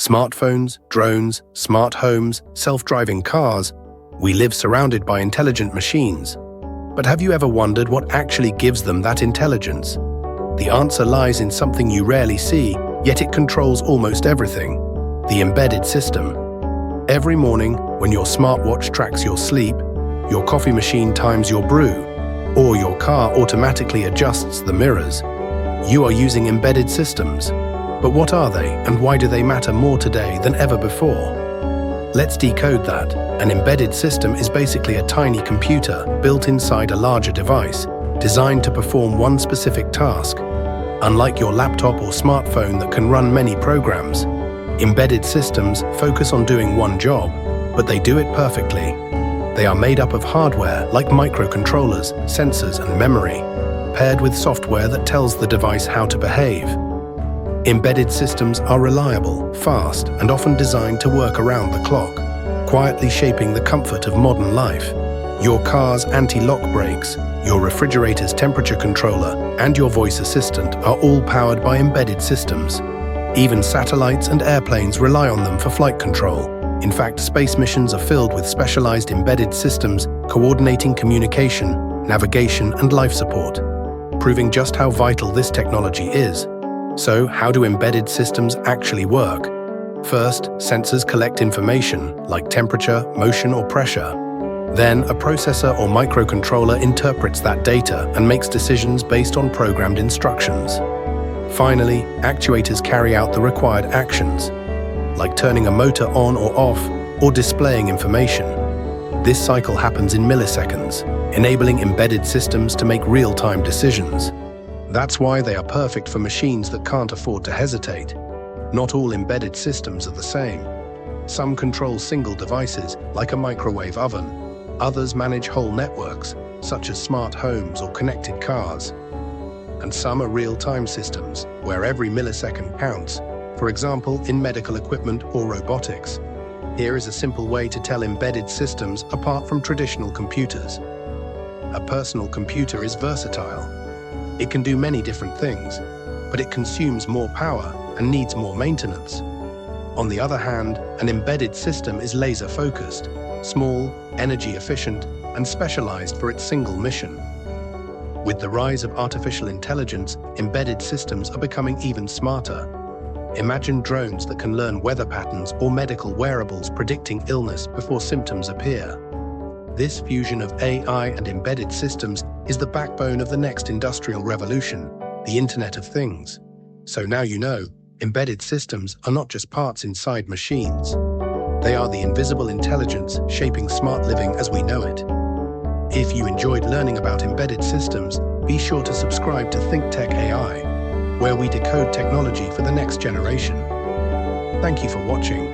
Smartphones, drones, smart homes, self-driving cars, we live surrounded by intelligent machines. But have you ever wondered what actually gives them that intelligence? The answer lies in something you rarely see, yet it controls almost everything: the embedded system. Every morning, when your smartwatch tracks your sleep, your coffee machine times your brew, or your car automatically adjusts the mirrors, you are using embedded systems. But what are they, and why do they matter more today than ever before? Let's decode that. An embedded system is basically a tiny computer built inside a larger device, designed to perform one specific task. Unlike your laptop or smartphone that can run many programs, embedded systems focus on doing one job, but they do it perfectly. They are made up of hardware like microcontrollers, sensors, and memory, paired with software that tells the device how to behave. Embedded systems are reliable, fast, and often designed to work around the clock, quietly shaping the comfort of modern life. Your car's anti-lock brakes, your refrigerator's temperature controller, and your voice assistant are all powered by embedded systems. Even satellites and airplanes rely on them for flight control. In fact, space missions are filled with specialized embedded systems coordinating communication, navigation, and life support, proving just how vital this technology is. So, how do embedded systems actually work? First, sensors collect information, like temperature, motion, or pressure. Then, a processor or microcontroller interprets that data and makes decisions based on programmed instructions. Finally, actuators carry out the required actions, like turning a motor on or off, or displaying information. This cycle happens in milliseconds, enabling embedded systems to make real-time decisions. That's why they are perfect for machines that can't afford to hesitate. Not all embedded systems are the same. Some control single devices, like a microwave oven. Others manage whole networks, such as smart homes or connected cars. And some are real-time systems, where every millisecond counts, for example, in medical equipment or robotics. Here is a simple way to tell embedded systems apart from traditional computers. A personal computer is versatile. It can do many different things, but it consumes more power and needs more maintenance. On the other hand, an embedded system is laser-focused, small, energy-efficient, and specialized for its single mission. With the rise of artificial intelligence, embedded systems are becoming even smarter. Imagine drones that can learn weather patterns or medical wearables predicting illness before symptoms appear. This fusion of AI and embedded systems is the backbone of the next industrial revolution, the Internet of Things. So now you know, embedded systems are not just parts inside machines. They are the invisible intelligence shaping smart living as we know it. If you enjoyed learning about embedded systems, be sure to subscribe to ThinktechAi, where we decode technology for the next generation. Thank you for watching.